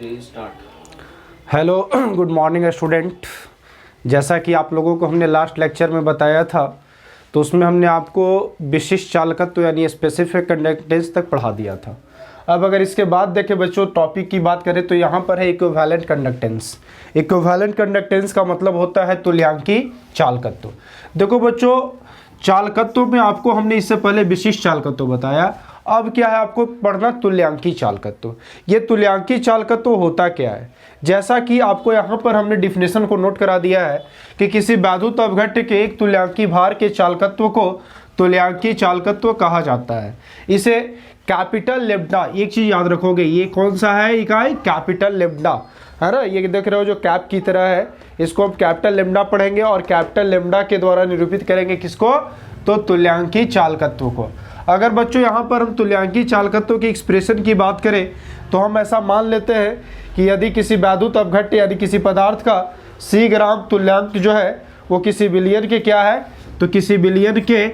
Hello good morning student. जैसा कि आप लोगों को हमने लास्ट लेक्चर में बताया था, तो उसमें हमने आपको विशिष्ट चालकत्व यानी स्पेसिफिक कंडक्टेंस तक पढ़ा दिया था। अब अगर इसके बाद देखें बच्चों, टॉपिक की बात करें तो यहाँ पर है इक्विवेलेंट कंडक्टेंस। इक्विवेलेंट कंडक्टेंस का मतलब होता है तुल्यांकी चालकत्व। देखो बच्चों, चालकत्व में आपको हमने इससे पहले विशिष्ट चालकत्व बताया, अब क्या है आपको पढ़ना तुल्यांकी चालकत्व। ये तुल्यांकी चालकत्व होता क्या है, जैसा कि आपको यहाँ पर हमने डिफिनेशन को नोट करा दिया है कि किसी वैद्युत अपघट्य के एक तुल्यांकी भार के चालकत्व को तुल्यांकी चालकत्व कहा जाता है। इसे कैपिटल लेम्डा, एक चीज याद रखोगे, ये कौन सा है इकाई, कैपिटल लेम्डा है ना। ये देख रहे हो जो कैप की तरह है, इसको हम कैपिटल लेम्डा पढ़ेंगे और कैपिटल लेम्डा के द्वारा निरूपित करेंगे किसको, तो तुल्यांकी चालकत्व को। अगर बच्चों यहाँ पर हम तुल्यांकी चालकत्व की एक्सप्रेशन की बात करें तो हम ऐसा मान लेते हैं कि यदि किसी वैद्युत अपघट्य यानी किसी पदार्थ का सी ग्राम तुल्यांक जो है वो किसी बिलियन के क्या है, तो किसी बिलियन के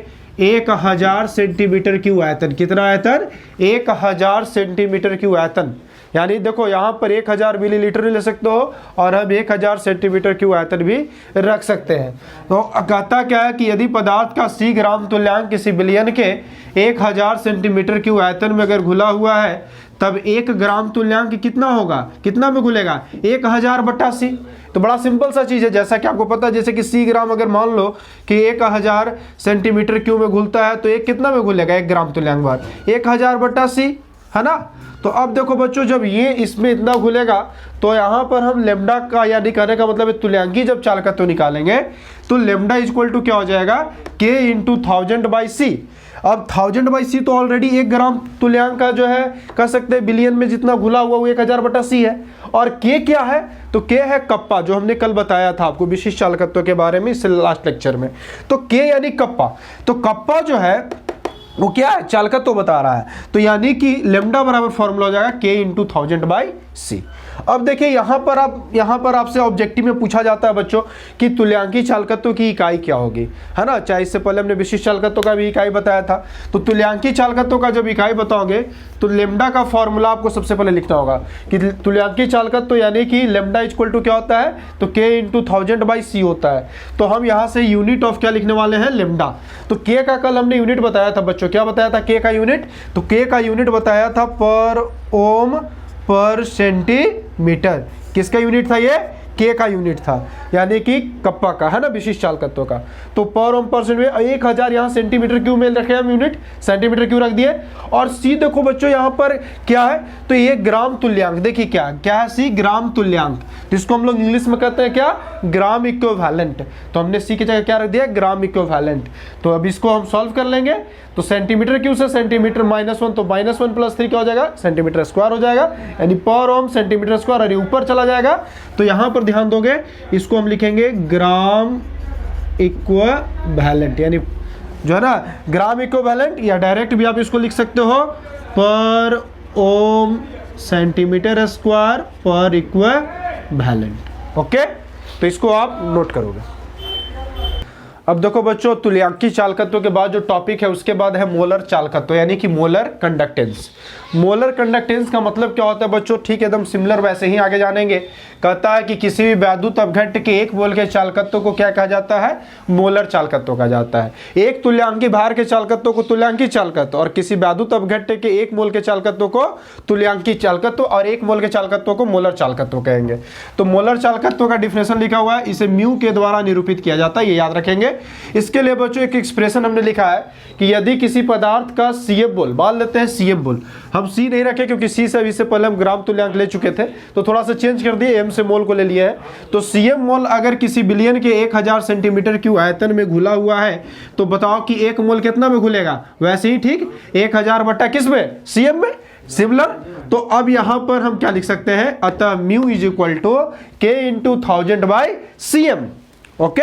1000 सेंटीमीटर क्यूब आयतन, कितना आयतन, 1000 सेंटीमीटर क्यूब आयतन। यानी देखो यहाँ पर 1000 मिलीलीटर भी ले सकते हो और हम 1000 सेंटीमीटर क्यूब आयतन भी रख सकते हैं। तो कहता क्या है कि यदि पदार्थ का सी ग्राम तुल्यांक किसी बिलियन के 1000 सेंटीमीटर क्यूब आयतन में अगर घुला हुआ है, तब 1 ग्राम तुल्यांक कितना होगा, कितना में घुलेगा, 1000/c। तो बड़ा सिंपल सा चीज़ है, जैसा कि आपको पता है, जैसे कि सी ग्राम अगर मान लो कि 1000 सेंटीमीटर क्यूब में घुलता है तो एक कितना में घुलेगा, 1 ग्राम तुल्यांक भार 1000/c है ना। तो अब देखो बच्चों, जब ये इसमें इतना घुलेगा तो यहाँ पर हम लेम्डा का यानी कहने का मतलब तुल्यांकी जब चालकत्व निकालेंगे तो लेम्डा इक्वल टू क्या हो जाएगा, k × 1000/c। अब 1000/c तो ऑलरेडी 1 ग्राम तुल्यांक का जो है कह सकते हैं बिलियन में जितना घुला हुआ वो 1000/c है। और k क्या है, तो k है कप्पा, जो हमने कल बताया था आपको विशिष्ट चालकत्व के बारे में इस लास्ट लेक्चर में। तो k यानी कप्पा, तो कप्पा जो है वो क्या है, चालकत्व बता रहा है। तो यानी कि लेम्डा बराबर फॉर्मूला हो जाएगा k × 1000/c। अब देखिए यहाँ पर आपसे ऑब्जेक्टिव में पूछा जाता है बच्चों कि तुल्यांकी चालकत्व की इकाई क्या होगी, है ना। चाहे इससे पहले हमने विशिष्ट चालकत्व का भी इकाई बताया था। तो तुल्यांकी चालकत्व का जब इकाई बताओगे तो लेम्डा का फॉर्मूला आपको सबसे पहले लिखना होगा कि तुल्यांकी चालकत्व यानी कि लेम्डा इक्वल टू क्या होता है, तो k × 1000/c होता है। तो हम यहाँ से यूनिट ऑफ क्या लिखने वाले हैं, लेम्डा। तो k का कल हमने यूनिट बताया था बच्चों, क्या बताया था k का यूनिट, तो k का यूनिट बताया था पर ओम पर सेंटीमीटर। किसका यूनिट था ये, k का यूनिट था, यानी कि कप्पा का, है ना, विशिष्ट चालकत्व का। तो पर ओम परसेंट में 1000 यहाँ सेंटीमीटर क्यूब में रखे हम यूनिट, सेंटीमीटर क्यूब रख दिए। और सी देखो बच्चों यहाँ पर क्या है, तो ये ग्राम तुल्यांक, देखिए क्या क्या है, सी ग्राम तुल्यांक, जिसको हम लोग इंग्लिश में कहते हैं क्या, ग्राम इक्विवेलेंट। तो हमने सी की जगह क्या रख दिया, ग्राम इक्विवेलेंट। तो अब इसको हम सॉल्व कर लेंगे, तो सेंटीमीटर क्यूब से सेंटीमीटर -1, तो -1 + 3 क्या हो जाएगा, सेंटीमीटर स्क्वायर हो जाएगा, यानी पर ओम सेंटीमीटर स्क्वायर, और ये ऊपर चला जाएगा। तो यहाँ पर ध्यान दोगे, इसको हम लिखेंगे ग्राम इक्विवेलेंट, यानी जो है ना ग्राम इक्विवेलेंट, या डायरेक्ट भी आप इसको लिख सकते हो पर ओम सेंटीमीटर स्क्वायर पर इक्विवेलेंट। ओके, तो इसको आप नोट करोगे। अब देखो बच्चों, तुल्यांकी चालकत्व के बाद जो टॉपिक है उसके बाद है मोलर चालकत्व यानी कि मोलर कंडक्टेंस। मोलर कंडक्टेंस का मतलब क्या होता है बच्चों, ठीक एकदम सिमिलर वैसे ही आगे जानेंगे। कहता है कि किसी भी वैद्युत अपघट्य के 1 मोल के चालकत्व को क्या कहा जाता है, मोलर चालकत्व कहा जाता है। एक तुल्यांकी भार के चालकत्व को तुल्यांकी चालकत्व, और किसी वैद्युत अपघट्य के 1 मोल के चालकत्व को तुल्यांकी चालकत्व, और 1 मोल के चालकत्व को मोलर चालकत्व कहेंगे। तो मोलर चालकत्व का डिफिनेशन लिखा हुआ है, इसे म्यू के द्वारा निरूपित किया जाता है, ये याद रखेंगे। इसके लिए बच्चों एक एक्सप्रेशन हमने लिखा है कि यदि किसी पदार्थ का CF मोल, मान लेते हैं CF मोल, हम C नहीं रखे क्योंकि C से इससे पहले हम ग्राम तुल्यांक ले चुके थे, तो थोड़ा सा चेंज कर दिए, M से मोल को ले लिया है। तो CF मोल अगर किसी बिलियन के 1000 सेंटीमीटर क्यूब आयतन में घुला हुआ है, तो बताओ कि 1 मोल कितना में घुलेगा, वैसे ही ठीक 1000 किस में, CM में, सिमिलर। तो अब यहां पर हम क्या लिख सकते हैं, अतः mu is equal to k × 1000/cm। Okay,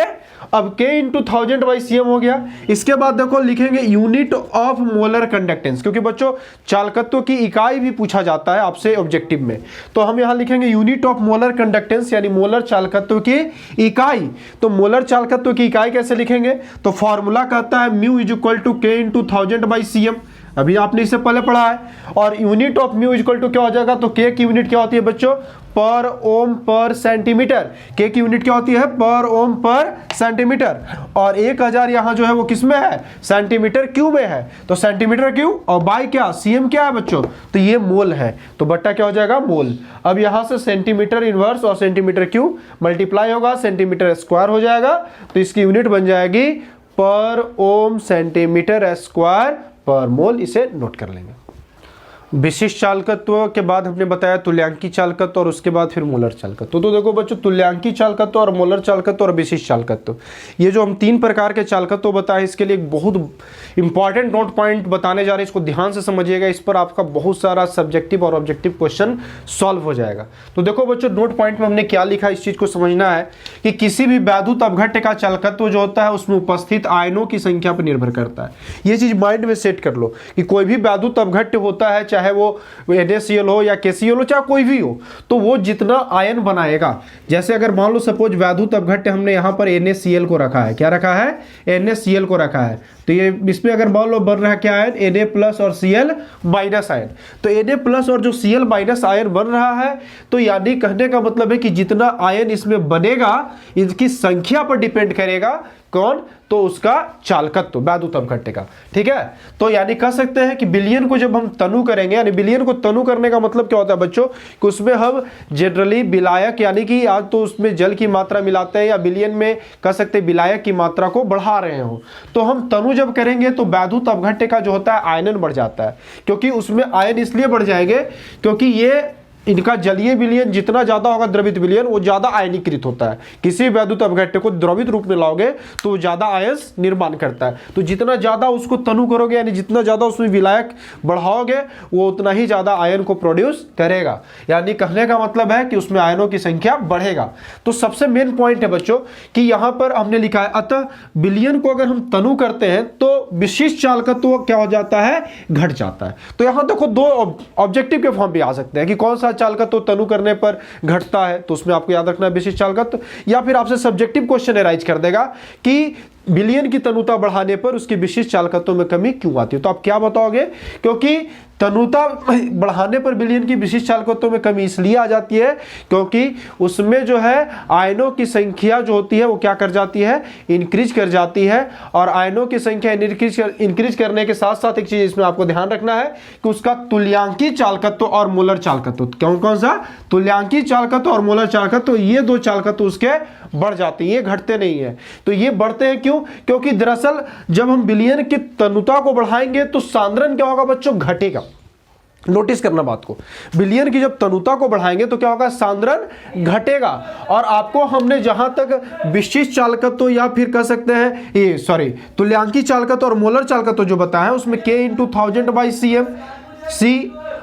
अब k × 1000/cm हो गया। इसके बाद देखो लिखेंगे यूनिट ऑफ मोलर कंडक्टेंस, क्योंकि बच्चों चालकत्व की इकाई भी पूछा जाता है आपसे ऑब्जेक्टिव में। तो हम यहां लिखेंगे यूनिट ऑफ मोलर कंडक्टेंस यानी मोलर चालकत्व की इकाई। तो मोलर चालकत्व की इकाई कैसे लिखेंगे, तो फॉर्मूला कहता है mu is equal to k × 1000/cm, अभी आपने इससे पहले पढ़ा है। और unit of mu equal to क्या हो जाएगा, तो के की यूनिट क्या होती है बच्चों, पर ओम पर सेंटीमीटर। के की यूनिट क्या होती है, पर ओम पर सेंटीमीटर। और 1000 यहां जो है वो किस में है, सेंटीमीटर क्यूब में है। तो सेंटीमीटर क्यूब और बाई क्या, सीएम क्या है बच्चों, तो ये मोल है, तो बट्टा क्या हो जाएगा, मोल। अब यहां से सेंटीमीटर इनवर्स और सेंटीमीटर क्यूब मल्टीप्लाई होगा, सेंटीमीटर स्क्वायर हो जाएगा, तो इसकी यूनिट बन जाएगी पर ओम सेंटीमीटर स्क्वायर पर मोल। इसे नोट कर लेंगे। विशिष्ट चालकत्व के बाद हमने बताया तुल्यांकी चालकत्व और उसके बाद फिर मोलर चालकत्व। तो देखो बच्चों, तुल्यांकी चालकत्व और मोलर चालकत्व और विशिष्ट चालकत्व, ये जो हम 3 प्रकार के चालकत्व बताए, इसके लिए एक बहुत इंपॉर्टेंट नोट पॉइंट बताने जा रहे हैं, इसको ध्यान से समझिएगा। इस पर आपका बहुत सारा सब्जेक्टिव और ऑब्जेक्टिव क्वेश्चन सॉल्व हो जाएगा। तो देखो बच्चों, नोट पॉइंट में हमने क्या लिखा, इस चीज को समझना है कि किसी भी वैद्युत अपघट्य का चालकत्व जो होता है उसमें उपस्थित आयनों की संख्या पर निर्भर करता है। ये चीज माइंड में सेट कर लो कि कोई भी वैद्युत अपघट्य होता है, चाहे वो NaCl हो या KCl हो, चाहे कोई भी हो, तो वो जितना आयन बनाएगा, जैसे अगर मान लो सपोज वैद्युत अपघट्य हमने यहां पर NaCl को रखा है, क्या रखा है, NaCl को रखा है, तो ये इसमें अगर मान लो बन रहा है क्या आयन, Na प्लस और Cl माइनस आयन। तो Na प्लस और जो Cl माइनस आयन बन रहा है, तो यानी कहने का मतलब है कि जितना आयन इसमें बनेगा इसकी संख्या पर डिपेंड करेगा कौन, तो उसका चालकत्व वैद्युत अपघट्य का। ठीक है, तो यानी कह सकते हैं कि विलयन को जब हम तनु करेंगे, यानी विलयन को तनु करने का मतलब क्या होता है बच्चों, कि उसमें हम जनरली विलायक, यानी कि आज तो उसमें जल की मात्रा मिलाते हैं, या विलयन में कह सकते हैं विलायक की मात्रा को बढ़ा रहे हो, तो हम तनु जब करेंगे तो वैद्युत अपघट्य का जो होता है आयनन बढ़ जाता है। क्योंकि उसमें आयन इसलिए बढ़ जाएंगे क्योंकि ये इनका जलीय विलयन जितना ज्यादा होगा, द्रवित विलयन वो ज्यादा आयनीकृत होता है। किसी वैद्युत अपघट्य को द्रवित रूप में लाओगे तो वो ज्यादा आयंस निर्माण करता है। तो जितना ज्यादा उसको तनु करोगे, यानी जितना ज्यादा उसमें विलायक बढ़ाओगे, वो उतना ही ज्यादा आयन को प्रोड्यूस करेगा। यानी कहने का मतलब है कि उसमें आयनों की संख्या बढ़ेगा। तो सबसे मेन पॉइंट है बच्चों कि यहां पर हमने लिखा है, अतः विलयन को अगर हम तनु करते हैं तो विशिष्ट चालकत्व क्या हो जाता है, घट जाता है। तो यहां देखो दो ऑब्जेक्टिव के फॉर्म भी आ सकते हैं कि कौन सा चालकत्व तनु करने पर घटता है, तो उसमें आपको याद रखना है विशिष्ट चालकत्व, या फिर आपसे सब्जेक्टिव क्वेश्चन अराइज कर देगा कि विलयन की तनुता बढ़ाने पर उसकी विशिष्ट चालकत्व में कमी क्यों आती है। तो आप क्या बताओगे, क्योंकि तनुता बढ़ाने पर विलयन की विशिष्ट चालकत्व में कमी इसलिए आ जाती है क्योंकि उसमें जो है आयनों की संख्या जो होती है वो क्या कर जाती है, इंक्रीज कर जाती है। और आयनों की संख्या इंक्रीज करने के साथ साथ एक चीज इसमें आपको ध्यान रखना है कि उसका तुल्यांकी चालकत्व और मोलर चालकत्व, कौन सा, तुल्यांकी चालकत्व और मोलर चालकत्व, ये दो चालकत्व उसके बढ़ जाते हैं, ये घटते नहीं है। तो ये बढ़ते हैं क्यों, क्योंकि दरअसल जब हम विलयन की तनुता को बढ़ाएंगे तो सांद्रण क्या होगा बच्चों, घटेगा। नोटिस करना बात को, विलयन की जब तनुता को बढ़ाएंगे तो क्या होगा, सांद्रण घटेगा। और आपको हमने जहां तक विशिष्ट चालकत्व या फिर कह सकते हैं ये तुल्यांकी चालकत्व और मोलर चालकत्व जो बताया है उसमें K × 1000/cm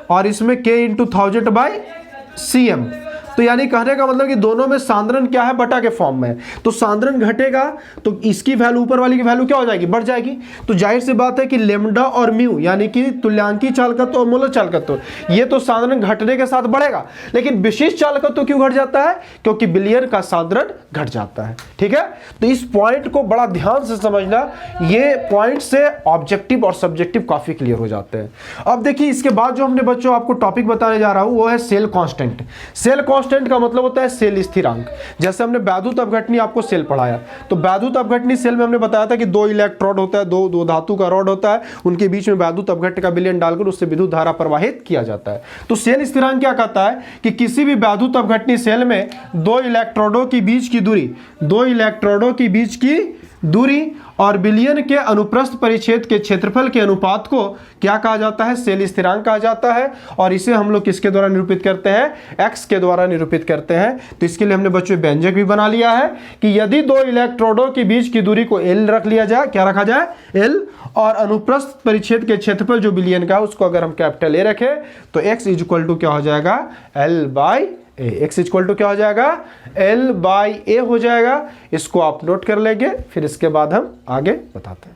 और इसमें K × 1000/cm। तो यानी कहने का मतलब कि दोनों में सांद्रण क्या है, बटा के फॉर्म में। तो सांद्रण घटेगा तो इसकी वैल्यू, ऊपर वाली की वैल्यू क्या हो जाएगी, बढ़ जाएगी। तो जाहिर सी बात है कि लेमडा और म्यू यानी कि तुल्यांकी चालकत्व और मोलर चालकत्व ये तो सांद्रण घटने के साथ बढ़ेगा, लेकिन विशिष्ट चालकत्व क्यों घट जाता है, क्योंकि विलयन का सांद्रण घट जाता है। ठीक है, तो इस पॉइंट को बड़ा ध्यान से समझना, ये पॉइंट से ऑब्जेक्टिव और सब्जेक्टिव काफी क्लियर हो जाते हैं। अब देखिए इसके बाद जो हमने बच्चों आपको टॉपिक बताने जा रहा हूं वो है सेल कांस्टेंट। सेल कांस्टेंट का मतलब होता है सेल स्थिरांक। जैसे हमने वैद्युत अपघटनी आपको सेल पढ़ाया, तो वैद्युत अपघटनी सेल में हमने बताया था कि 2 इलेक्ट्रोड होता है, दो धातु का रॉड होता है, उनके बीच में वैद्युत अपघट्य का विलयन डालकर उससे विद्युत धारा प्रवाहित किया जाता है। तो सेल स्थिरांक क्या कहता है कि किसी भी वैद्युत अपघटनी सेल में 2 इलेक्ट्रोडों की बीच की दूरी और विलयन के अनुप्रस्थ परिच्छेद के क्षेत्रफल के अनुपात को क्या कहा जाता है, सेल स्थिरांक कहा जाता है। और इसे हम लोग किसके द्वारा निरूपित करते हैं, x के द्वारा निरूपित करते हैं। तो इसके लिए हमने बच्चों व्यंजक भी बना लिया है कि यदि 2 इलेक्ट्रोडों के बीच की दूरी को l रख लिया जाए, क्या रखा जाए, l, और अनुप्रस्थ परिच्छेद के क्षेत्रफल जो विलयन का उसको अगर हम कैपिटल A रखें तो x इक्वल टू क्या हो जाएगा, l/a। x इक्वल टू क्या हो जाएगा, l/a हो जाएगा। इसको आप नोट कर लेंगे, फिर इसके बाद हम आगे बताते हैं।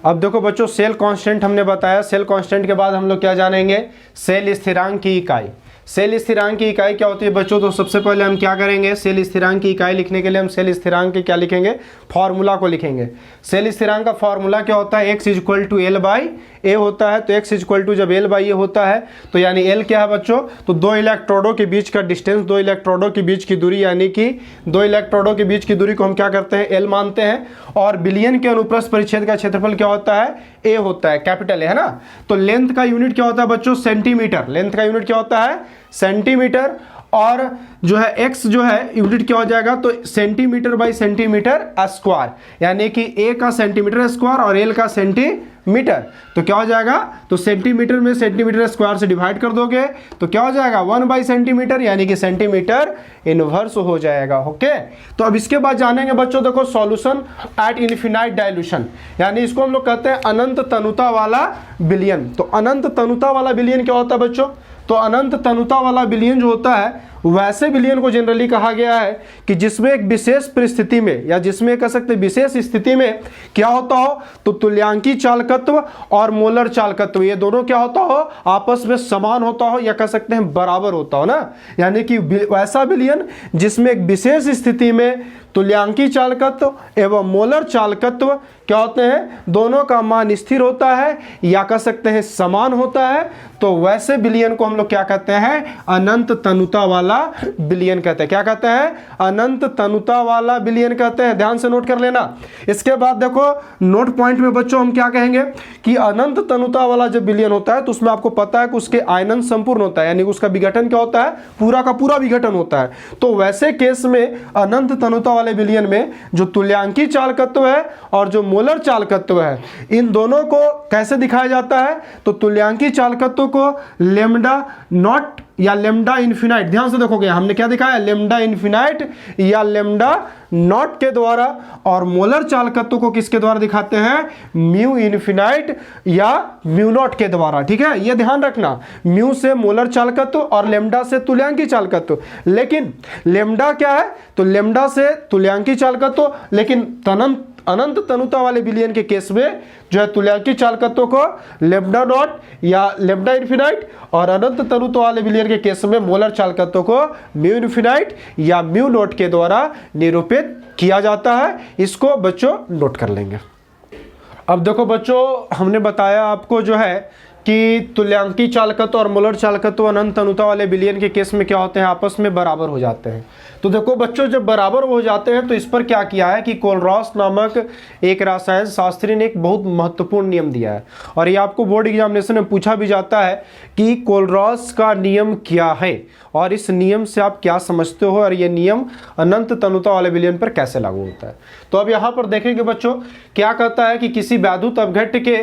अब देखो बच्चों, सेल कांस्टेंट हमने बताया। सेल कांस्टेंट के बाद हम लोग क्या जानेंगे, सेल स्थिरांक की इकाई। सेल स्थिरांक की इकाई क्या होती है बच्चों, तो सबसे पहले हम क्या करेंगे, सेल स्थिरांक की इकाई लिखने के लिए हम सेल स्थिरांक के क्या लिखेंगे, फॉर्मूला को लिखेंगे। सेल स्थिरांक का फॉर्मूला क्या होता है, x इक्वल टू l/a ए होता है, तो x इक्वल टू जब l बाई ए होता है तो यानी l क्या है बच्चों, तो दो इलेक्ट्रोडों के बीच का डिस्टेंस, दो इलेक्ट्रोडों के बीच की दूरी, यानी कि दो इलेक्ट्रोडों के बीच की दूरी को हम क्या करते हैं, l मानते हैं। और बिलियन के अनुप्रस्थ परिच्छेद का क्षेत्रफल क्या होता है, a होता है, कैपिटल है ना। तो लेंथ का यूनिट क्या होता है बच्चों, सेंटीमीटर। लेंथ का यूनिट क्या होता है, सेंटीमीटर। और जो है x जो है यूनिट क्या हो जाएगा, तो सेंटीमीटर बाई सेंटीमीटर स्क्वायर, यानी कि a का सेंटीमीटर स्क्वायर और l का सेंटीमीटर। तो क्या हो जाएगा, तो सेंटीमीटर में सेंटीमीटर स्क्वायर से डिवाइड कर दोगे तो क्या हो जाएगा 1 बाई सेंटीमीटर, यानी कि सेंटीमीटर इनवर्स हो जाएगा। ओके, तो अब इसके बाद जानेंगे बच्चों, देखो सॉल्यूशन एट इनफिनाइट डाइल्यूशन, यानी इसको हम लोग कहते हैं अनंत तनुता वाला विलयन। तो अनंत तनुता वाला विलयन क्या होता है बच्चों, तो अनंत तनुता वाला विलयन जो होता है वैसे विलयन को जनरली कहा गया है कि जिसमें एक विशेष परिस्थिति में, या जिसमें कह सकते विशेष स्थिति में क्या होता हो, तो तुल्यांकी चालकत्व और मोलर चालकत्व ये दोनों क्या होता हो, आपस में समान होता हो, या कह सकते हैं बराबर होता हो ना। यानी कि वैसा विलयन जिसमें एक विशेष स्थिति में तुल्यांकी चालकत्व एवं मोलर चालकत्व क्या होते हैं, दोनों का मान स्थिर होता है, या कह सकते हैं समान होता है, तो वैसे विलयन को हम लोग क्या कहते हैं, अनंत तनुता वाला विलयन कहते हैं। क्या कहते हैं, अनंत तनुता वाला विलयन कहते हैं। ध्यान से नोट कर लेना। इसके बाद देखो नोट पॉइंट में बच्चों हम क्या कहेंगे कि अनंत तनुता वाला जब विलयन होता है तो उसमें आपको पता है कि उसके आयनन संपूर्ण होता है, यानी उसका विघटन क्या होता है, पूरा का पूरा विघटन होता है। तो वैसे केस में अनंत तनुता वाले विलयन में जो तुल्यांकी चालकत्व है और जो मोलर चालकत्व है, इन दोनों को कैसे दिखाया जाता है, तो तुल्यांकी चालकत्व को लेमडा नॉट या लेमडा इन्फिनाइट, ध्यान से देखोगे हमने क्या दिखाया, लेमडा इन्फिनाइट या लेमडा नॉट के द्वारा, और मोलर चालकत्व को किसके द्वारा दिखाते हैं, म्यू इन्फिनाइट या म्यू नॉट के द्वारा। ठीक है, ये ध्यान रखना, म्यू से मोलर चालकत्व और लेमडा से तुल्यांकी चालकत्व। लेकिन लेमडा क्या है, तो लेमडा से तुल्यांकी चालकत्व, लेकिन अनंत तनुता वाले विलयन के केस में जो है तुल्यांकी चालकत्व को लेमडा नॉट या लेमडा इन्फिनाइट, और अनंत तनुता वाले विलयन के केस में मोलर चालकत्व को म्यू इन्फिनाइट या म्यू नॉट के द्वारा निरूपित किया जाता है। इसको बच्चों नोट कर लेंगे। अब देखो बच्चों, हमने बताया आपको जो है कि तुल्यांकी चालकत्व और मोलर चालकत्व अनंत तनुता वाले विलयन के केस में क्या होते हैं, आपस में बराबर हो जाते हैं। तो देखो बच्चों, जब बराबर हो जाते हैं तो इस पर क्या किया है कि कोलरॉस नामक एक रसायन शास्त्री ने एक बहुत महत्वपूर्ण नियम दिया है, और ये आपको बोर्ड एग्जामिनेशन में पूछा भी जाता है कि कोलरॉस का नियम क्या है और इस नियम से आप क्या समझते हो, और ये नियम अनंत तनुता वाले विलयन पर कैसे लागू होता है। तो अब यहाँ पर देखेंगे बच्चों, क्या कहता है कि किसी वैद्युत अपघट्य के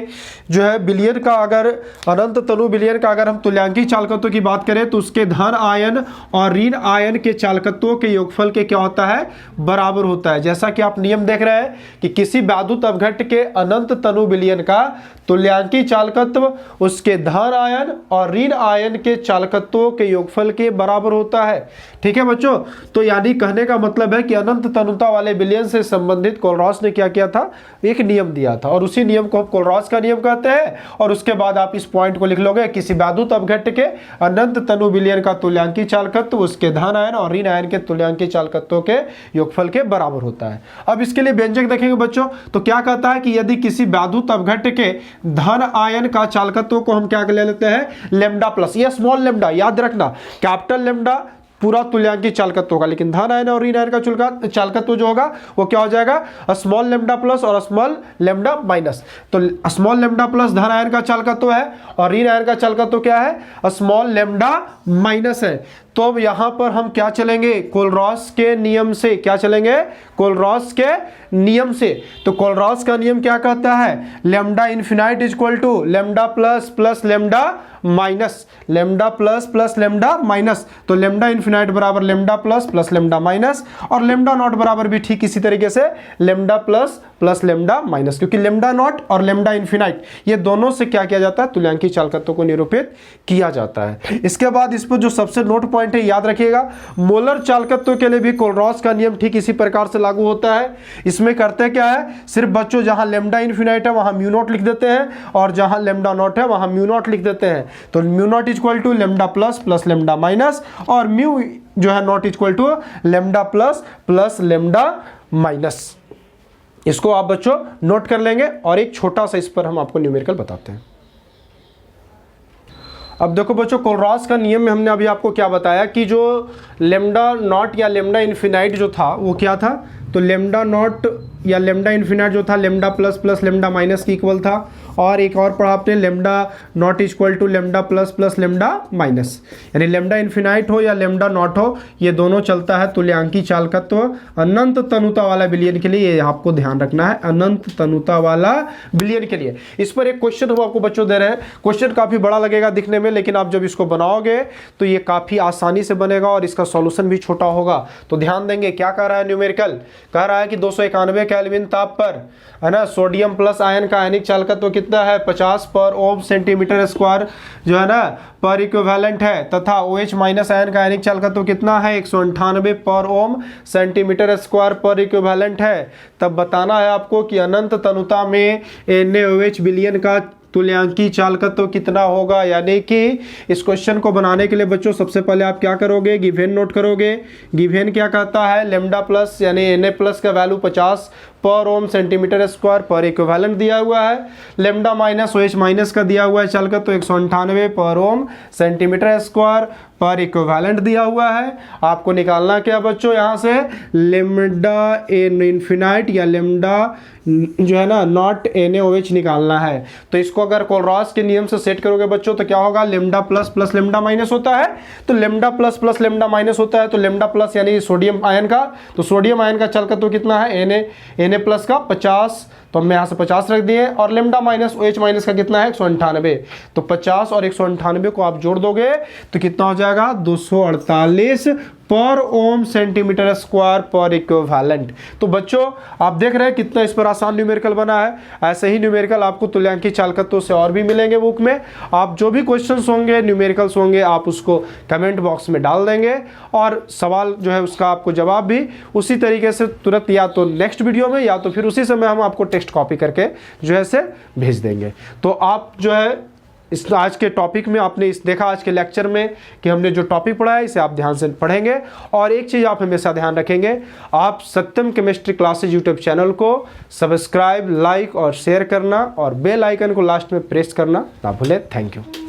जो है विलयन का, अगर अनंत तनु विलयन का अगर हम तुल्यांकी चालकत्व की बात करें तो उसके धन आयन और ऋण आयन के चालकत्वों के योगफल के क्या होता है, बराबर होता है। जैसा कि आप नियम देख रहे हैं कि किसी वैद्युत अपघट्य के अनंत तनु विलयन का तुल्यांकी चालकत्व उसके धन आयन और ऋण आयन के चालकत्वों के योगफल के बराबर होता है। ठीक है बच्चों, तो यानी कहने का मतलब है कि अनंत तनुता वाले विलयन से संबंधित कोलरॉस ने क्या किया था, एक नियम दिया था, और उसी नियम को हम कोलरॉस का नियम कहते हैं। और उसके बाद आप इस पॉइंट को लिख लोगे, किसी वैद्युत अपघट्य के अनंत तनु विलयन का तुल्यांकी चालकत्व उसके धन आयन और ऋण आयन के तुल्यांकी चालकत्वों के योगफल के बराबर होता है। अब इसके लिए व्यंजक देखेंगे बच्चों, तो क्या कहता है कि यदि किसी वैद्युत अपघट्य के धन आयन का चालकत्व को हम क्या ले लेते हैं, लेमडा प्लस, ये स्मॉल लेमडा, याद रखना कैपिटल लेमडा पूरा तुल्यांकी चालकत्व होगा, लेकिन धन आयन और ऋण आयन का चालकत्व जो होगा वो क्या हो जाएगा, स्मॉल लेमडा प्लस और स्मॉल लेमडा माइनस। तो स्मॉल लेमडा प्लस धन आयन का चालकत्व है और ऋण आयन का चालकत्व क्या है, स्मॉल लेमडा माइनस है। तो अब यहां पर हम क्या चलेंगे, कोलरॉस के नियम से, क्या चलेंगे, कोलरॉस के नियम से। तो कोलरॉस का नियम क्या कहता है, lambda infinite is equal to lambda plus plus lambda minus, lambda plus plus lambda minus. तो लेमडा इन्फिनाइट बराबर lambda plus plus lambda minus, और लेमडा नॉट बराबर भी ठीक इसी तरीके से lambda plus plus lambda minus, क्योंकि लेमडा नॉट और लेमडा इन्फिनाइट ये दोनों से क्या किया जाता है, तुल्यांकी चालकत्व को निरूपित किया जाता है। इसके बाद इस पर जो सबसे नोट पॉइंट है याद रखिएगा, मोलर चालकत्व के लिए भी कोलरॉस का नियम ठीक इसी प्रकार से लागू होता है। इसमें करते क्या है, सिर्फ बच्चों जहां लेमडा इन्फिनाइट है वहां म्यू नॉट लिख देते हैं, और जहां लेमडा नॉट है वहां म्यू नॉट लिख देते हैं। तो mu naught is equal to lambda plus plus lambda minus, और म्यू जो है naught is equal to lambda plus plus lambda minus. इसको आप बच्चों नोट कर लेंगे, और एक छोटा सा इस पर हम आपको न्यूमेरिकल बताते हैं। अब देखो बच्चों, कोलरॉस का नियम में हमने अभी आपको क्या बताया कि जो लेमडा नॉट या लेमडा इन्फिनाइट जो था वो क्या था, तो लेमडा नॉट या लेमडा इन्फिनाइट जो था lambda plus plus lambda minus के इक्वल था, और एक और पढ़ा आपने lambda naught equal to lambda plus plus lambda minus, यानी लेमडा इन्फिनाइट हो या लेमडा नॉट हो, ये दोनों चलता है तुल्यांकी चालकत्व अनंत तनुता वाला विलयन के लिए। ये आपको ध्यान रखना है, अनंत तनुता वाला विलयन के लिए। इस पर एक क्वेश्चन हम आपको बच्चों दे रहे हैं, क्वेश्चन काफी बड़ा लगेगा दिखने में, लेकिन आप जब इसको बनाओगे तो ये काफी आसानी से बनेगा और इसका सॉल्यूशन भी छोटा होगा। तो ध्यान देंगे, क्या कह रहा है न्यूमेरिकल, कह रहा है कि 291 केल्विन ताप पर, है ना, सोडियम प्लस आयन का आयनिक चालकत्व कितना है, 50 पर ओम सेंटीमीटर स्क्वायर जो है ना पर इक्विवेलेंट है, तथा OH माइनस आयन का आयनिक चालकत्व कितना है, 198 पर ओम सेंटीमीटर स्क्वायर पर इक्विवेलेंट है। तब बताना है आपको कि अनंत तनुता में NaOH विलयन का तुल्यांकी चालकत्व कितना होगा। यानी कि इस क्वेश्चन को बनाने के लिए बच्चों सबसे पहले आप क्या करोगे, गिवेन नोट करोगे। गिवेन क्या कहता है, लेमडा प्लस यानी Na प्लस का वैल्यू 50 पर ओम सेंटीमीटर स्क्वायर पर इक्विवेलेंट दिया हुआ है, लेमडा माइनस OH माइनस का दिया हुआ है चालकत्व 198 पर ओम सेंटीमीटर स्क्वायर पर इक्विवेलेंट दिया हुआ है। आपको निकालना क्या बच्चों, यहाँ से लेमडा इन्फिनाइट या लेमडा जो है ना नॉट NaOH निकालना है। तो इसको अगर कोलरॉस के नियम से सेट करोगे बच्चों तो क्या होगा, lambda plus plus lambda minus होता है, तो lambda plus plus lambda minus होता है, तो लेमडा प्लस यानी सोडियम आयन का, तो सोडियम आयन का चालकत्व कितना है, Na प्लस का 50, तो हमने यहाँ से 50 रख दिए, और लेमडा माइनस OH माइनस का कितना है 198, तो 50 और 198 को आप जोड़ दोगे तो कितना हो जाएगा 248 पर ओम सेंटीमीटर स्क्वायर पर इक्विवेलेंट। तो बच्चों आप देख रहे हैं कितना इस पर आसान न्यूमेरिकल बना है। ऐसे ही न्यूमेरिकल आपको तुल्यांकी चालकत्व से और भी मिलेंगे बुक में। आप जो भी क्वेश्चंस होंगे न्यूमेरिकल्स होंगे आप उसको कमेंट बॉक्स में डाल देंगे, और सवाल जो है उसका आपको जवाब भी उसी तरीके से तुरंत या तो नेक्स्ट वीडियो में या तो फिर उसी समय हम आपको टेक्स्ट कॉपी करके जो है से भेज देंगे। तो आप जो है इस आज के टॉपिक में आपने इस देखा आज के लेक्चर में कि हमने जो टॉपिक पढ़ा है इसे आप ध्यान से पढ़ेंगे। और एक चीज़ आप हमेशा ध्यान रखेंगे, आप सत्यम केमिस्ट्री क्लासेज यूट्यूब चैनल को सब्सक्राइब, लाइक और शेयर करना, और बेल आइकन को लास्ट में प्रेस करना ना भूलें। Thank you.